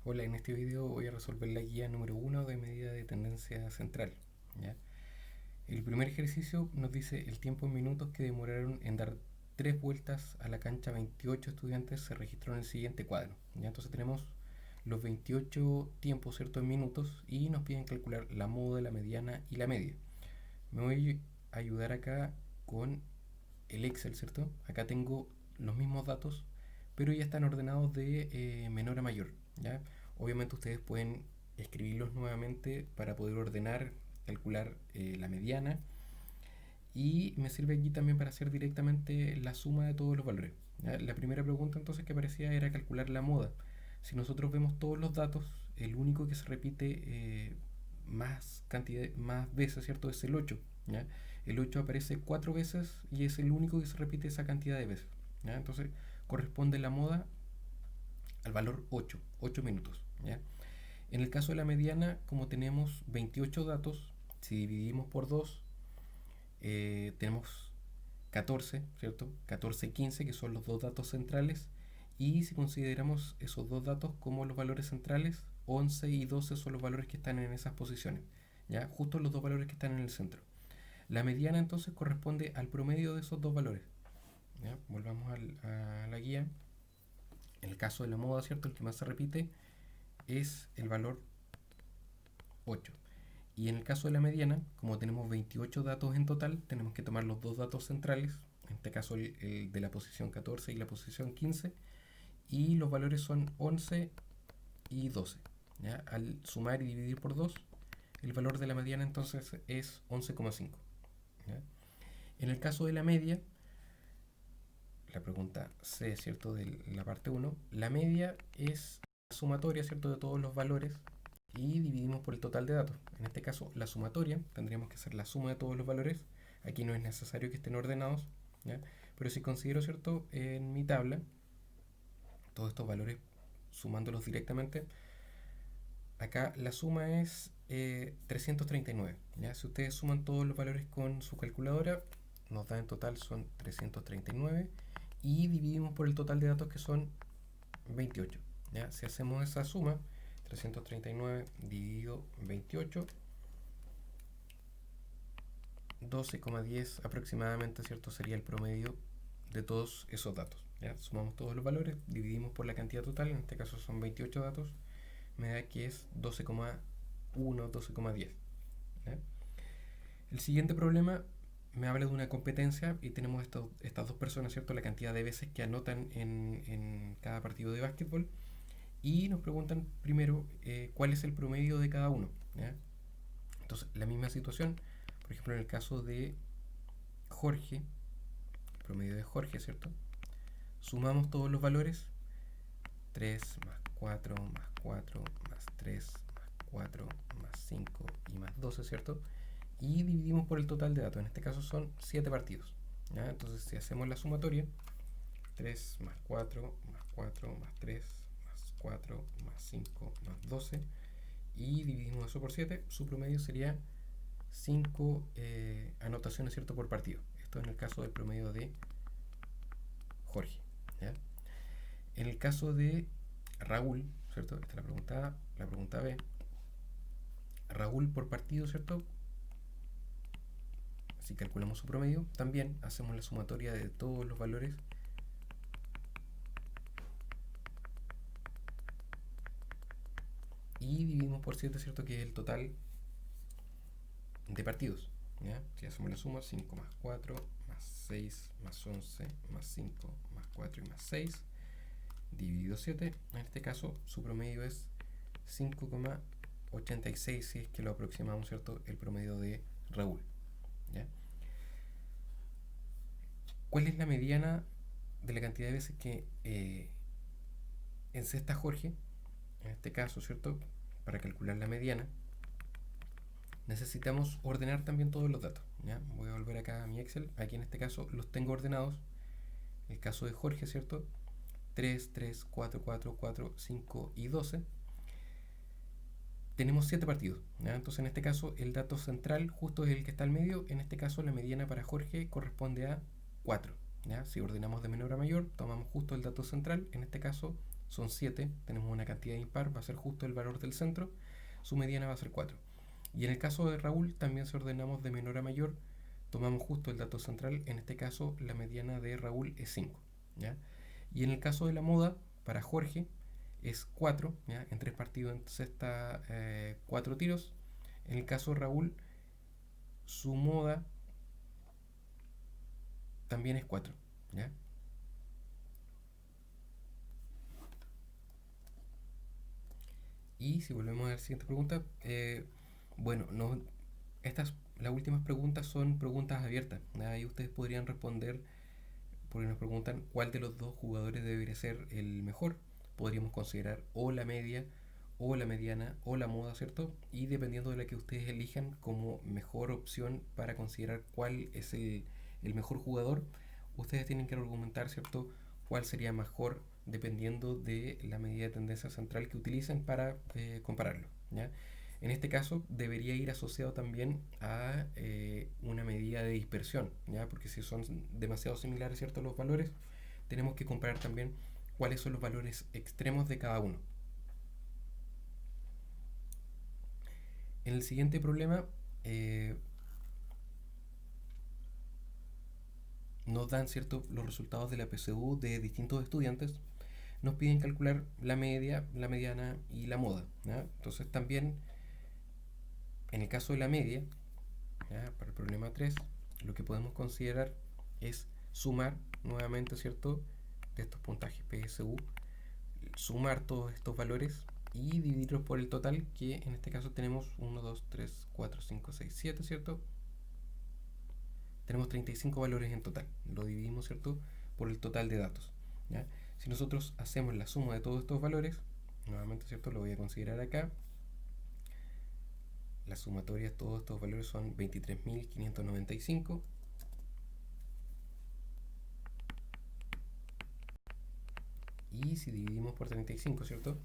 Hola, en este video voy a resolver la guía número 1 de medida de tendencia central. ¿Ya? El primer ejercicio nos dice el tiempo en minutos que demoraron en dar 3 vueltas a la cancha 28 estudiantes se registró en el siguiente cuadro. ¿Ya? Entonces tenemos los 28 tiempos, ¿cierto?, en minutos y nos piden calcular la moda, la mediana y la media. Me voy a ayudar acá con el Excel, ¿cierto? Acá tengo los mismos datos, pero ya están ordenados de menor a mayor, ¿ya? Obviamente ustedes pueden escribirlos nuevamente para poder ordenar, calcular la mediana y me sirve aquí también para hacer directamente la suma de todos los valores. ¿Ya? La primera pregunta entonces que aparecía era calcular la moda. Si nosotros vemos todos los datos, el único que se repite más veces, ¿cierto? Es el 8. ¿Ya? El 8 aparece 4 veces y es el único que se repite esa cantidad de veces. ¿Ya? Entonces corresponde la moda al valor 8 minutos. ¿Ya? En el caso de la mediana, como tenemos 28 datos, si dividimos por 2, tenemos 14, ¿cierto? 14 y 15, que son los dos datos centrales. Y si consideramos esos dos datos como los valores centrales, 11 y 12 son los valores que están en esas posiciones. ¿Ya? Justo los dos valores que están en el centro. La mediana entonces corresponde al promedio de esos dos valores. ¿Ya? Volvamos a la guía. En el caso de la moda, ¿cierto? El que más se repite es el valor 8. Y en el caso de la mediana, como tenemos 28 datos en total, tenemos que tomar los dos datos centrales, en este caso el de la posición 14 y la posición 15, y los valores son 11 y 12. ¿Ya? Al sumar y dividir por 2, el valor de la mediana entonces es 11,5. ¿Ya? En el caso de la media, la pregunta C, ¿cierto?, de la parte 1, la media es la sumatoria, ¿cierto?, de todos los valores y dividimos por el total de datos. En este caso, la sumatoria, tendríamos que hacer la suma de todos los valores. Aquí no es necesario que estén ordenados, ¿ya? Pero si considero, ¿cierto?, en mi tabla, todos estos valores sumándolos directamente, acá la suma es 339. ¿Ya? Si ustedes suman todos los valores con su calculadora, nos da en total son 339 y dividimos por el total de datos que son 28. ¿Ya? Si hacemos esa suma, 339 dividido 28, 12,10 aproximadamente, ¿cierto? Sería el promedio de todos esos datos. ¿Ya? Sumamos todos los valores, dividimos por la cantidad total, en este caso son 28 datos, me da que es 12,1, 12,10. ¿Ya? El siguiente problema me habla de una competencia y tenemos estas dos personas, ¿cierto? La cantidad de veces que anotan en cada partido de básquetbol y nos preguntan primero cuál es el promedio de cada uno. ¿Ya? Entonces, la misma situación, por ejemplo, en el caso de Jorge, el promedio de Jorge, ¿cierto? Sumamos todos los valores, 3 más 4 más 4 más 3 más 4 más 5 y más 12, ¿cierto? Y dividimos por el total de datos, en este caso son 7 partidos. ¿Ya? Entonces, si hacemos la sumatoria, 3 más 4 más 4 más 3 más 4 más 5 más 12 y dividimos eso por 7, su promedio sería 5 anotaciones, ¿cierto?, por partido. Esto en el caso del promedio de Jorge. ¿Ya? En el caso de Raúl, ¿cierto? Esta es la pregunta A, la pregunta B. Raúl por partido, ¿cierto? Si calculamos su promedio, también hacemos la sumatoria de todos los valores y dividimos por 7, ¿cierto?, que es el total de partidos. ¿Ya? Si hacemos la suma, 5 más 4 más 6 más 11 más 5 más 4 y más 6 dividido 7, en este caso su promedio es 5,86 si es que lo aproximamos, ¿cierto?, el promedio de Raúl. ¿Ya? ¿Cuál es la mediana de la cantidad de veces que encesta Jorge? En este caso, ¿cierto? Para calcular la mediana, necesitamos ordenar también todos los datos. ¿Ya? Voy a volver acá a mi Excel. Aquí en este caso los tengo ordenados. El caso de Jorge, ¿cierto? 3, 3, 4, 4, 4, 5 y 12. Tenemos 7 partidos. ¿Ya? Entonces en este caso el dato central justo es el que está al medio. En este caso la mediana para Jorge corresponde a 4. ¿Ya? Si ordenamos de menor a mayor, tomamos justo el dato central, en este caso son 7, tenemos una cantidad impar, va a ser justo el valor del centro, su mediana va a ser 4. Y en el caso de Raúl también se ordenamos de menor a mayor, tomamos justo el dato central, en este caso la mediana de Raúl es 5. ¿Ya? Y en el caso de la moda, para Jorge es 4, ¿ya? En 3 partidos encesta 4 tiros. En el caso de Raúl, su moda también es 4. ¿Ya? Y si volvemos a la siguiente pregunta, bueno, no, las últimas preguntas son preguntas abiertas. Ahí ustedes podrían responder porque nos preguntan cuál de los dos jugadores debería ser el mejor. Podríamos considerar o la media, o la mediana, o la moda, ¿cierto? Y dependiendo de la que ustedes elijan como mejor opción para considerar cuál es el mejor jugador, ustedes tienen que argumentar, ¿cierto? Cuál sería mejor dependiendo de la medida de tendencia central que utilicen para compararlo, ¿ya? En este caso debería ir asociado también a una medida de dispersión, ¿ya? Porque si son demasiado similares, ¿cierto?, los valores, tenemos que comparar también cuáles son los valores extremos de cada uno. En el siguiente problema nos dan, ¿cierto?, los resultados de la PSU de distintos estudiantes. Nos piden calcular la media, la mediana y la moda, ¿ya? Entonces también en el caso de la media, ¿ya?, para el problema 3, lo que podemos considerar es sumar nuevamente, ¿cierto?, de estos puntajes PSU, sumar todos estos valores y dividirlos por el total, que en este caso tenemos 1, 2, 3, 4, 5, 6, 7, ¿cierto? Tenemos 35 valores en total. Lo dividimos, ¿cierto?, por el total de datos, ¿ya? Si nosotros hacemos la suma de todos estos valores, nuevamente, ¿cierto?, lo voy a considerar acá. La sumatoria de todos estos valores son 23.595. Y si dividimos por 35, ¿cierto?,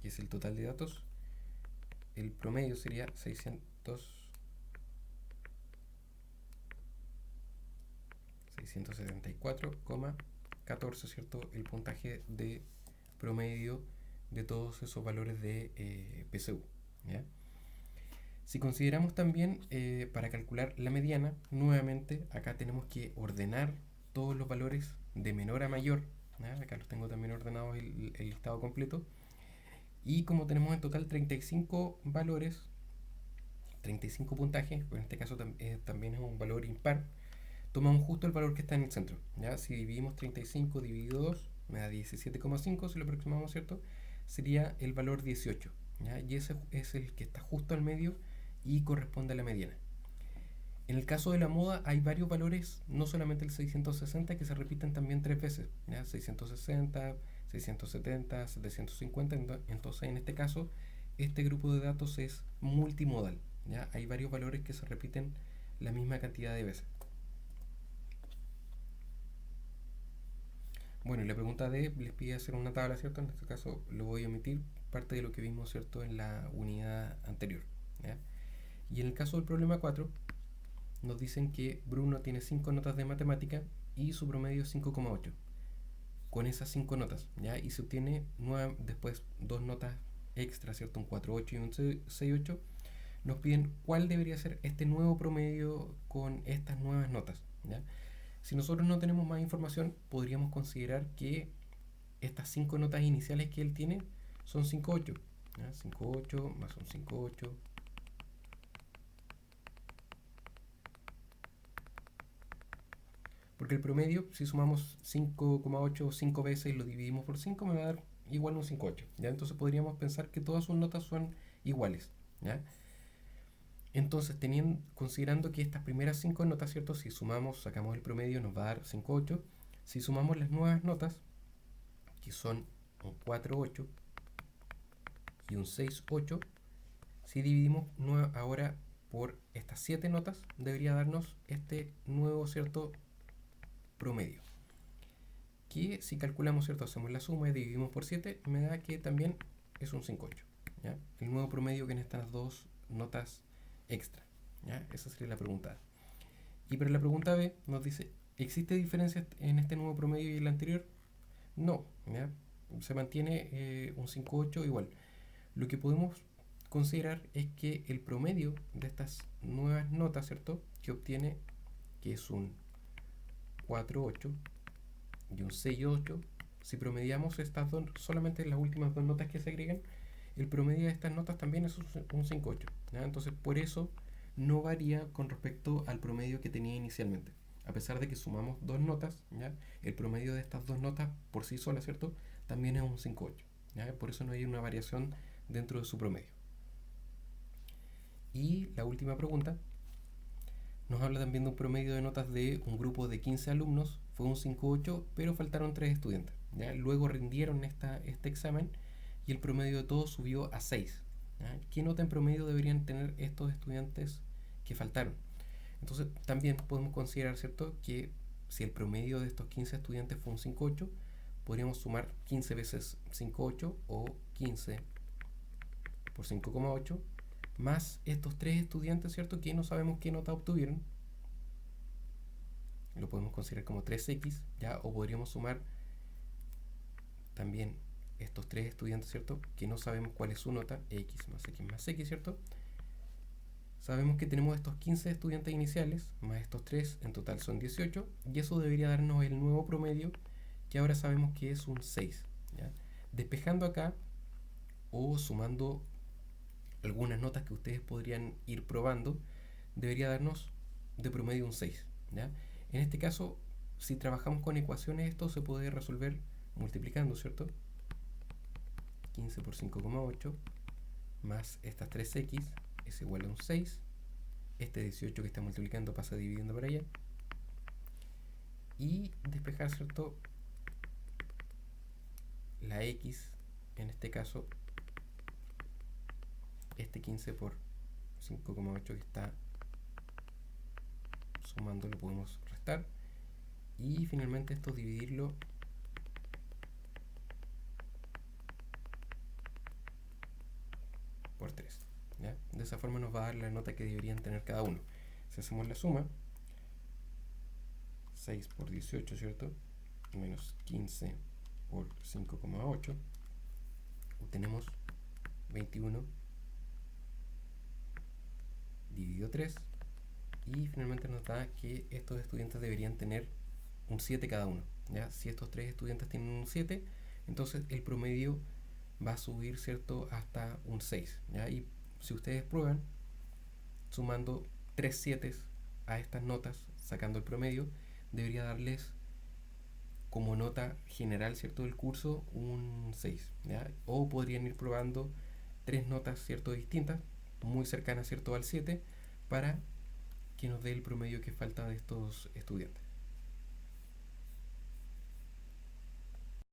que es el total de datos, el promedio sería 674,14, ¿cierto?, el puntaje de promedio de todos esos valores de PSU, ¿ya? Si consideramos también para calcular la mediana, nuevamente acá tenemos que ordenar todos los valores de menor a mayor, ¿ya? Acá los tengo también ordenados el listado completo. Y como tenemos en total 35 valores, 35 puntajes, pues en este caso también es un valor impar, tomamos justo el valor que está en el centro, ¿ya? Si dividimos 35 dividido 2, me da 17,5, si lo aproximamos, ¿cierto?, sería el valor 18, ¿ya? Y ese es el que está justo al medio y corresponde a la mediana. En el caso de la moda hay varios valores, no solamente el 660, que se repiten también 3 veces, ¿ya? 660, 670, 750, entonces en este caso este grupo de datos es multimodal, ¿ya? Hay varios valores que se repiten la misma cantidad de veces. Bueno, y la pregunta D les pide hacer una tabla, ¿cierto? En este caso lo voy a omitir, parte de lo que vimos, ¿cierto?, en la unidad anterior, ¿ya? Y en el caso del problema 4, nos dicen que Bruno tiene 5 notas de matemática y su promedio es 5,8. Con esas 5 notas, ¿ya? Y se obtiene después 2 notas extra, ¿cierto? Un 4,8 y un 6,8. Nos piden cuál debería ser este nuevo promedio con estas nuevas notas, ¿ya? Si nosotros no tenemos más información, podríamos considerar que estas 5 notas iniciales que él tiene son 5,8, ¿ya? 5,8 más un 5,8. Porque el promedio, si sumamos 5,8 5 veces y lo dividimos por 5, me va a dar igual un 5,8, ¿ya? Entonces podríamos pensar que todas sus notas son iguales, ¿ya? Entonces, considerando que estas primeras 5 notas, ¿cierto?, si sumamos, sacamos el promedio, nos va a dar 5,8. Si sumamos las nuevas notas, que son un 4,8 y un 6,8, si dividimos ahora por estas 7 notas, debería darnos este nuevo, ¿cierto?, promedio. Que si calculamos, ¿cierto?, hacemos la suma y dividimos por 7, me da que también es un 5,8, ¿ya? El nuevo promedio que en estas dos notas extra, ¿ya? Esa sería la pregunta A. Y para la pregunta B nos dice ¿Existe diferencia en este nuevo promedio y el anterior? No, ¿ya? Se mantiene un 5,8 igual. Lo que podemos considerar es que el promedio de estas nuevas notas, ¿cierto? Que obtiene, que es un 4,8 y un 6,8, si promediamos estas dos, solamente las últimas dos notas que se agregan, el promedio de estas notas también es un 5,8. Entonces, por eso no varía con respecto al promedio que tenía inicialmente. A pesar de que sumamos dos notas, ¿ya? El promedio de estas dos notas por sí solas, ¿cierto? También es un 5,8. Por eso no hay una variación dentro de su promedio. Y la última pregunta nos habla también de un promedio de notas de un grupo de 15 alumnos, fue un 5,8, pero faltaron 3 estudiantes. ¿Ya? Luego rindieron este examen y el promedio de todos subió a 6. ¿Ya? ¿Qué nota en promedio deberían tener estos estudiantes que faltaron? Entonces también podemos considerar, ¿cierto?, que si el promedio de estos 15 estudiantes fue un 5,8, podríamos sumar 15 veces 5,8 o 15 por 5,8 más estos 3 estudiantes, ¿cierto?, que no sabemos qué nota obtuvieron. Lo podemos considerar como 3x, ¿ya? O podríamos sumar también estos 3 estudiantes, ¿cierto?, que no sabemos cuál es su nota, x más x, ¿cierto? Sabemos que tenemos estos 15 estudiantes iniciales, más estos 3, en total son 18, y eso debería darnos el nuevo promedio, que ahora sabemos que es un 6. ¿Ya? Despejando acá, o sumando algunas notas que ustedes podrían ir probando, debería darnos de promedio un 6. ¿Ya? En este caso, si trabajamos con ecuaciones, esto se puede resolver multiplicando, ¿cierto? 15 por 5,8 más estas 3x es igual a un 6. Este 18 que está multiplicando pasa dividiendo para allá. Y despejar, ¿cierto?, la x, en este caso, este 15 por 5,8 que está sumando lo podemos restar. Y finalmente esto dividirlo por 3. ¿Ya? De esa forma nos va a dar la nota que deberían tener cada uno. Si hacemos la suma, 6 por 18, ¿cierto?, menos 15 por 5,8, obtenemos 21 dividido 3, y finalmente nos da que estos estudiantes deberían tener un 7 cada uno. ¿Ya? Si estos 3 estudiantes tienen un 7, entonces el promedio va a subir, ¿cierto?, hasta un 6. ¿Ya? Y si ustedes prueban, sumando 3 7 a estas notas, sacando el promedio, debería darles como nota general, ¿cierto?, del curso un 6. ¿Ya? O podrían ir probando 3 notas, ¿cierto?, distintas, muy cercanas, ¿cierto?, al 7, para que nos dé el promedio que falta de estos estudiantes.